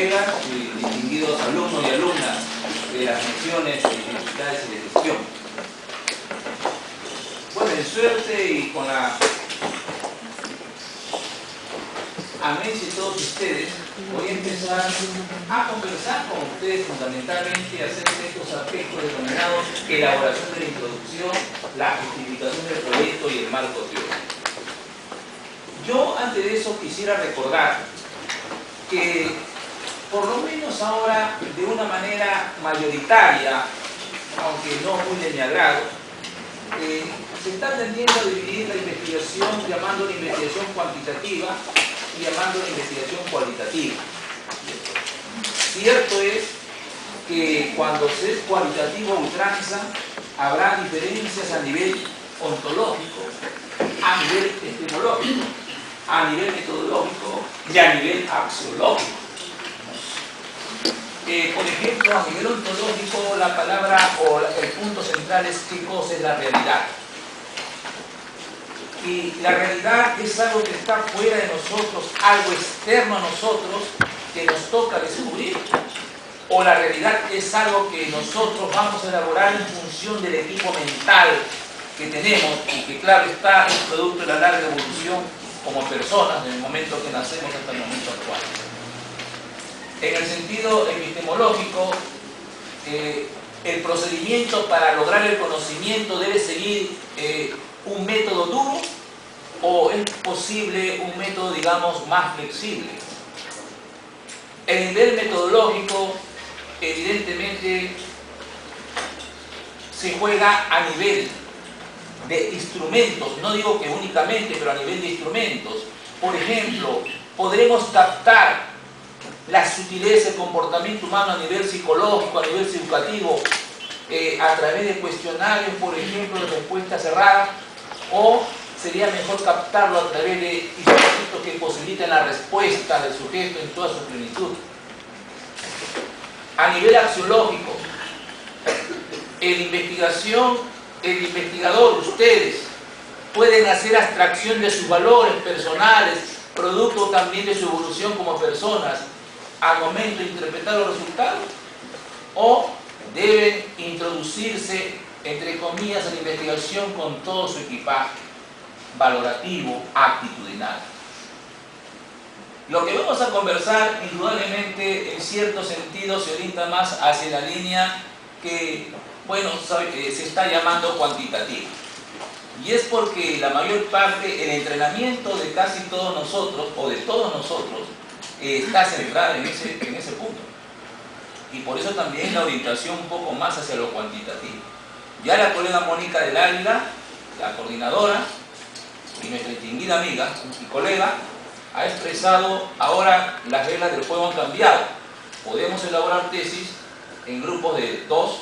colegas y distinguidos alumnos y alumnas de las misiones universitarias y de gestión. Bueno, en suerte y con la amén de todos ustedes, voy a empezar a conversar con ustedes fundamentalmente acerca de estos aspectos denominados elaboración de la introducción, la justificación del proyecto y el marco teórico. Yo antes de eso quisiera recordar que por lo menos ahora de una manera mayoritaria, aunque no muy de mi agrado, se está tendiendo a dividir la investigación llamándola investigación cuantitativa y llamándola investigación cualitativa. Cierto es que cuando se es cualitativo a ultranza, habrá diferencias a nivel ontológico, a nivel epistemológico, a nivel metodológico y a nivel axiológico. Por ejemplo, a nivel ontológico, la palabra o el punto central es qué cosa es la realidad. Y la realidad es algo que está fuera de nosotros, algo externo a nosotros que nos toca descubrir, o la realidad es algo que nosotros vamos a elaborar en función del equipo mental que tenemos y que, claro, está es producto de la larga evolución como personas desde el momento que nacemos hasta el momento actual. En el sentido epistemológico, el procedimiento para lograr el conocimiento debe seguir un método duro o es posible un método, digamos, más flexible. El nivel metodológico, evidentemente, se juega a nivel de instrumentos, no digo que únicamente, pero a nivel de instrumentos. Por ejemplo, podremos captar la sutileza del comportamiento humano a nivel psicológico, a nivel educativo, a través de cuestionarios, por ejemplo, de respuestas cerradas, o sería mejor captarlo a través de instrumentos que posibiliten la respuesta del sujeto en toda su plenitud. A nivel axiológico, el investigador, ustedes, pueden hacer abstracción de sus valores personales, producto también de su evolución como personas, al momento de interpretar los resultados, o deben introducirse, entre comillas, en la investigación con todo su equipaje valorativo, actitudinal. Lo que vamos a conversar, indudablemente, en cierto sentido, se orienta más hacia la línea que, bueno, se está llamando cuantitativa. Y es porque la mayor parte, el entrenamiento de casi todos nosotros, o de todos nosotros, está centrada en ese punto. Y por eso también la orientación un poco más hacia lo cuantitativo. Ya la colega Mónica del Águila, la coordinadora, y nuestra distinguida amiga y colega, ha expresado ahora las reglas del juego han cambiado. Podemos elaborar tesis en grupos de 2,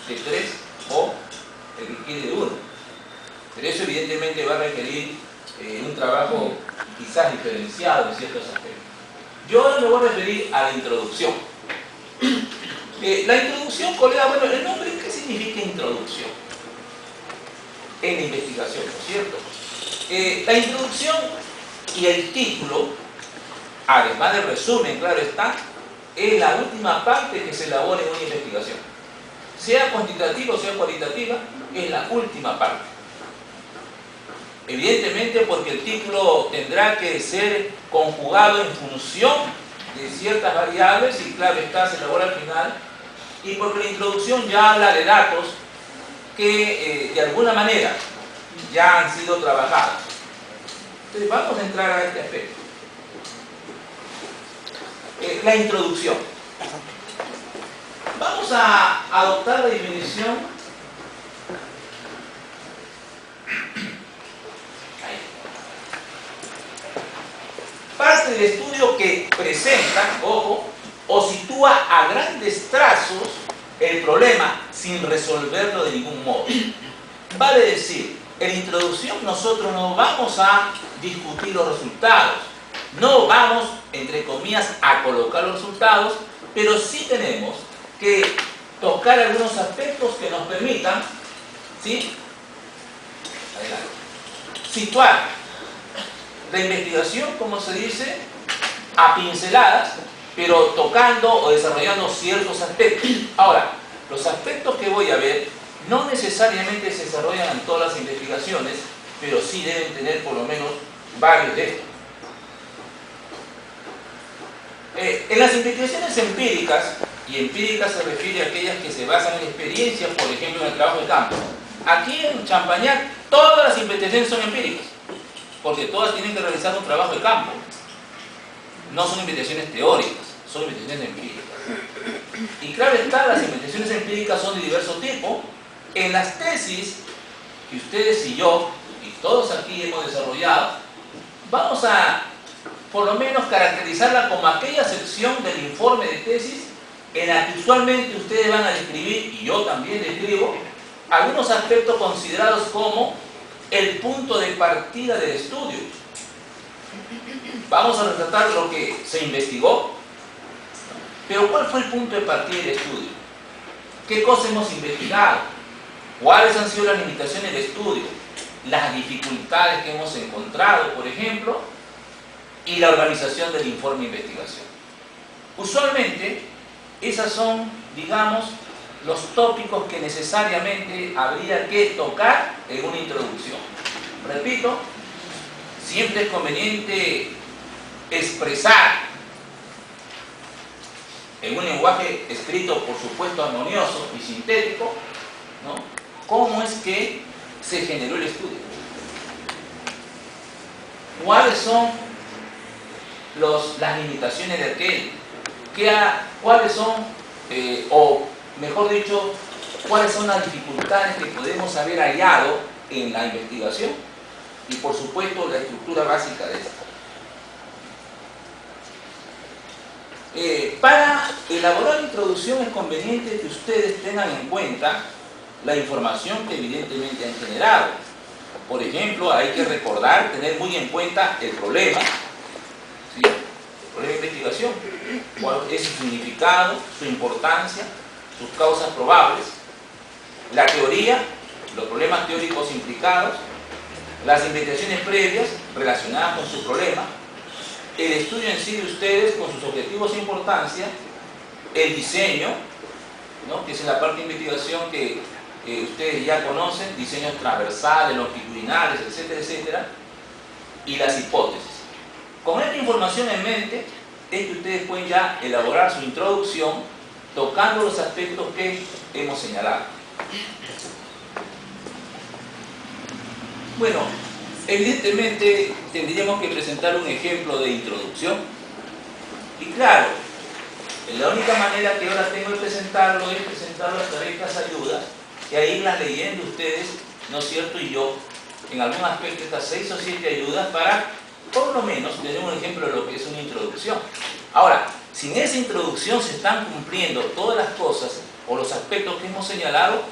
de 3 o el que quiere de 1. Pero eso evidentemente va a requerir un trabajo quizás diferenciado en ciertos aspectos. Yo ahora me voy a referir a la introducción. La introducción, colega, bueno, el nombre, ¿qué significa introducción? En la investigación, ¿no es cierto? La introducción y el título, además del resumen, claro está, es la última parte que se elabora en una investigación. Sea cuantitativa o sea cualitativa, es la última parte. Evidentemente porque el título tendrá que ser conjugado en función de ciertas variables y claro está, se elabora al final, y porque la introducción ya habla de datos que de alguna manera ya han sido trabajados. Entonces vamos a entrar a este aspecto. La introducción. Vamos a adoptar la definición parte del estudio que presenta, ojo, o sitúa a grandes trazos el problema sin resolverlo de ningún modo. Vale decir, en la introducción nosotros no vamos a discutir los resultados, no vamos, entre comillas, a colocar los resultados, pero sí tenemos que tocar algunos aspectos que nos permitan, ¿sí?, adelante, situar la investigación, como se dice, a pinceladas, pero tocando o desarrollando ciertos aspectos. Ahora, los aspectos que voy a ver no necesariamente se desarrollan en todas las investigaciones, pero sí deben tener por lo menos varios de estos. En las investigaciones empíricas, y empíricas se refiere a aquellas que se basan en experiencias, por ejemplo en el trabajo de campo. Aquí en Champañat todas las investigaciones son empíricas, porque todas tienen que realizar un trabajo de campo. No son investigaciones teóricas, son investigaciones empíricas. Y claro está, las investigaciones empíricas son de diverso tipo. En las tesis que ustedes y yo, y todos aquí hemos desarrollado, vamos a por lo menos caracterizarla como aquella sección del informe de tesis en la que usualmente ustedes van a describir, y yo también describo, algunos aspectos considerados como el punto de partida del estudio. Vamos a retratar lo que se investigó, pero ¿cuál fue el punto de partida del estudio? ¿Qué cosas hemos investigado? ¿Cuáles han sido las limitaciones del estudio? Las dificultades que hemos encontrado, por ejemplo, y la organización del informe de investigación. Usualmente, esas son, digamos, los tópicos que necesariamente habría que tocar en una introducción. Repito, siempre es conveniente expresar en un lenguaje escrito, por supuesto, armonioso y sintético, ¿no?, cómo es que se generó el estudio. ¿Cuáles son las limitaciones de aquel? ¿Cuáles son, o mejor dicho, cuáles son las dificultades que podemos haber hallado en la investigación? Y por supuesto, la estructura básica de esta. Para elaborar la introducción es conveniente que ustedes tengan en cuenta la información que evidentemente han generado. Por ejemplo, hay que recordar, tener muy en cuenta el problema, ¿sí?, el problema de investigación, cuál es su significado, su importancia, sus causas probables, la teoría, los problemas teóricos implicados, las investigaciones previas relacionadas con su problema, el estudio en sí de ustedes con sus objetivos e importancia, el diseño, ¿no?, que es la parte de investigación que ustedes ya conocen, diseños transversales, longitudinales, etcétera, etcétera, y las hipótesis. Con esta información en mente es que ustedes pueden ya elaborar su introducción tocando los aspectos que hemos señalado. Bueno, evidentemente tendríamos que presentar un ejemplo de introducción. Y claro, la única manera que ahora tengo de presentarlo es presentarlo a través de estas ayudas, y a irlas leyendo ustedes, ¿no es cierto?, y yo, en algún aspecto, estas 6 o 7 ayudas para, por lo menos, tener un ejemplo de lo que es una introducción. Ahora, si en esa introducción se están cumpliendo todas las cosas o los aspectos que hemos señalado,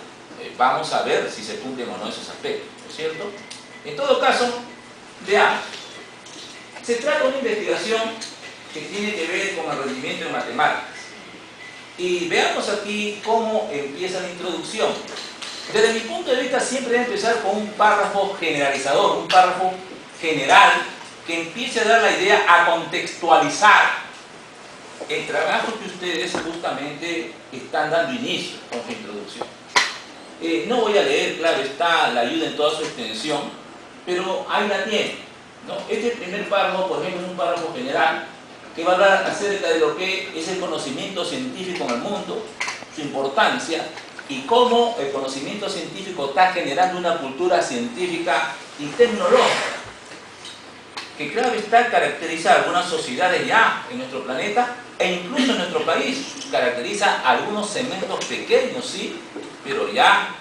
vamos a ver si se cumplen o no esos aspectos, ¿no es cierto? En todo caso, veamos. Se trata de una investigación que tiene que ver con el rendimiento en matemáticas. Y veamos aquí cómo empieza la introducción. Desde mi punto de vista siempre debe empezar con un párrafo generalizador, un párrafo general que empiece a dar la idea, a contextualizar el trabajo que ustedes justamente están dando inicio con su introducción. No voy a leer, claro, está la ayuda en toda su extensión, pero ahí la tienen, ¿no? Este primer párrafo, por ejemplo, es un párrafo general que va a hablar acerca de lo que es el conocimiento científico en el mundo, su importancia y cómo el conocimiento científico está generando una cultura científica y tecnológica que claro está caracteriza algunas sociedades ya en nuestro planeta e incluso en nuestro país. Caracteriza algunos segmentos pequeños, sí, pero ya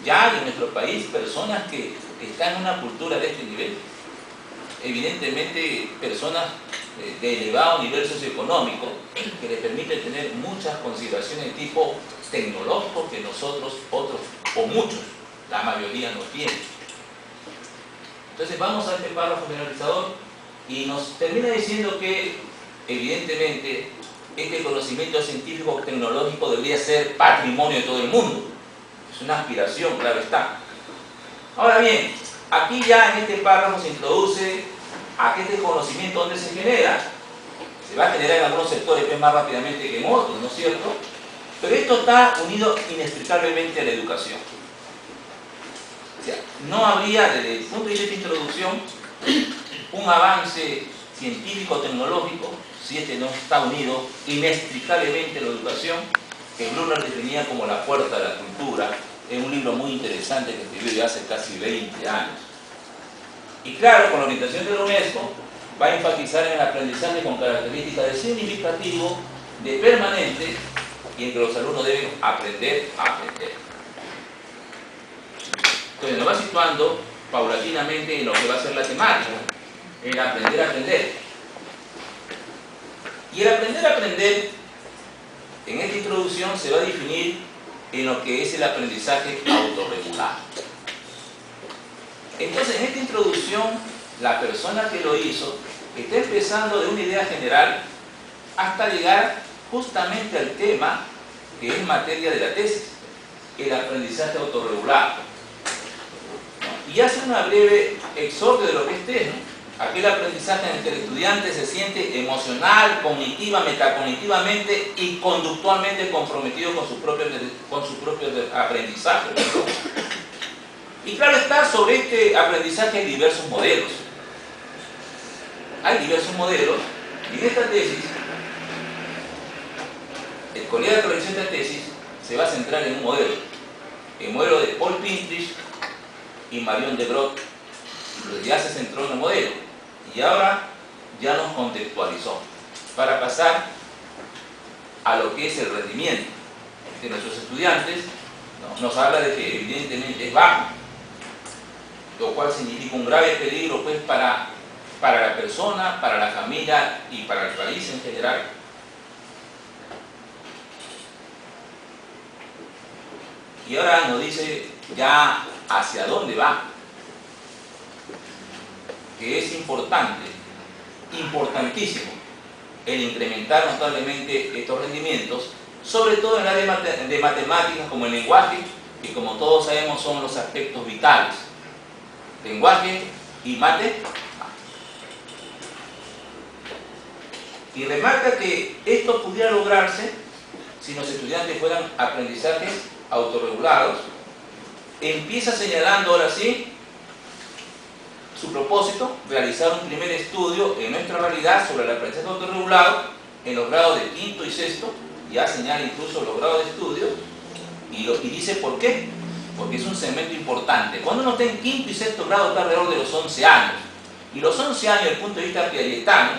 hay en nuestro país personas que están en una cultura de este nivel. Evidentemente personas de elevado nivel socioeconómico que les permite tener muchas consideraciones de tipo tecnológico que nosotros, otros o muchos, la mayoría no tienen. Entonces vamos a este párrafo generalizador y nos termina diciendo que evidentemente este conocimiento científico tecnológico debería ser patrimonio de todo el mundo. Es una aspiración, claro está. Ahora bien, aquí ya en este párrafo se introduce a este conocimiento donde se genera Se va a generar en algunos sectores más rápidamente que en otros, ¿no es cierto? Pero esto está unido inextricablemente a la educación. O sea, no habría, desde el punto de vista de introducción, un avance científico-tecnológico si este no está unido inextricablemente a la educación, que Brunner definía como la puerta de la cultura, en un libro muy interesante que escribió ya hace casi 20 años. Y claro, con la orientación de la UNESCO, va a enfatizar en el aprendizaje con características de significativo, de permanente, y en que los alumnos deben aprender a aprender. Entonces nos va situando paulatinamente en lo que va a ser la temática, en aprender a aprender. Y el aprender a aprender, en esta introducción, se va a definir en lo que es el aprendizaje autorregulado. Entonces, en esta introducción, la persona que lo hizo está empezando de una idea general hasta llegar justamente al tema que es materia de la tesis, el aprendizaje autorregulado. Y hace una breve exordio de lo que es TES, ¿no? Aquel aprendizaje en el que el estudiante se siente emocional, cognitiva, metacognitivamente y conductualmente comprometido con su propio aprendizaje. Y claro está, sobre este aprendizaje hay diversos modelos. Hay diversos modelos, y en esta tesis, el colega de corrección de esta tesis se va a centrar en un modelo, el modelo de Paul Pintrich y Marion de Brot. Ya se centró en el modelo y ahora ya nos contextualizó para pasar a lo que es el rendimiento de nuestros estudiantes. Nos habla de que evidentemente es bajo, lo cual significa un grave peligro pues para la persona, para la familia y para el país en general. Y ahora nos dice ya hacia dónde va, que es importante, importantísimo, el incrementar notablemente estos rendimientos, sobre todo en el área de matemáticas como el lenguaje, que como todos sabemos son los aspectos vitales. Lenguaje y mate. Y remarca que esto pudiera lograrse si los estudiantes fueran aprendizajes autorregulados. Empieza señalando ahora sí su propósito, realizar un primer estudio en nuestra realidad sobre el aprendizaje autorregulado en los grados de quinto y sexto. Ya señala incluso los grados de estudio y dice por qué. Porque es un segmento importante. Cuando uno está en quinto y sexto grado está alrededor de los 11 años. Y los 11 años, desde el punto de vista piagetano,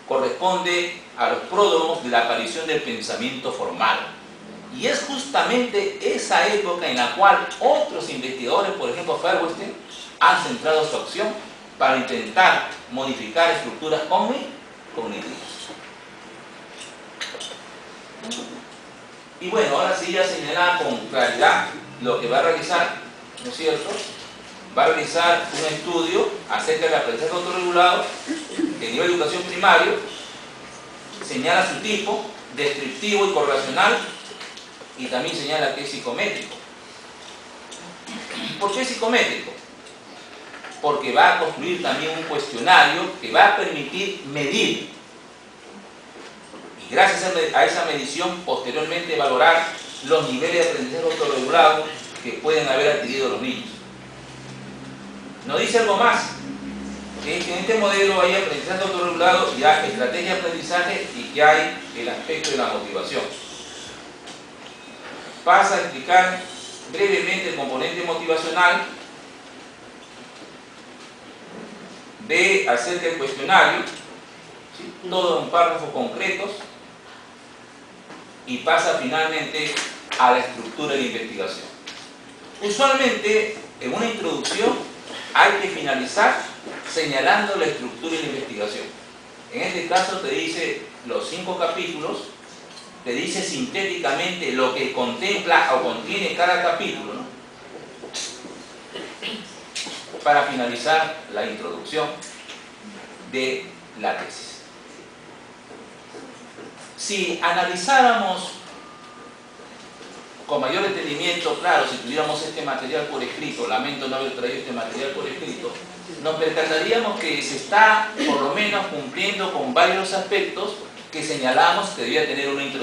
corresponde a los pródromos de la aparición del pensamiento formal. Y es justamente esa época en la cual otros investigadores, por ejemplo Feuerstein, han centrado su acción para intentar modificar estructuras cognitivas. Y bueno, ahora sí ya señala con claridad lo que va a realizar, ¿no es cierto? Va a realizar un estudio acerca del aprendizaje autorregulado de nivel de educación primario, señala su tipo, descriptivo y correlacional, y también señala que es psicométrico. ¿Por qué psicométrico? Porque va a construir también un cuestionario que va a permitir medir, y gracias a esa medición posteriormente valorar los niveles de aprendizaje autorregulado que pueden haber adquirido los niños. Nos dice algo más, que es que en este modelo hay aprendizaje autorregulado y hay estrategia de aprendizaje y que hay el aspecto de la motivación. Pasa a explicar brevemente el componente motivacional, ve acerca del cuestionario, ¿sí? Todo en párrafos concretos, y pasa finalmente a la estructura de la investigación. Usualmente, en una introducción, hay que finalizar señalando la estructura de la investigación. En este caso te dice los 5 capítulos, te dice sintéticamente lo que contempla o contiene cada capítulo, ¿no? Para finalizar la introducción de la tesis. Si analizáramos con mayor detenimiento, claro, si tuviéramos este material por escrito, lamento no haber traído este material por escrito, nos percataríamos que se está por lo menos cumpliendo con varios aspectos que señalamos que debía tener una introducción.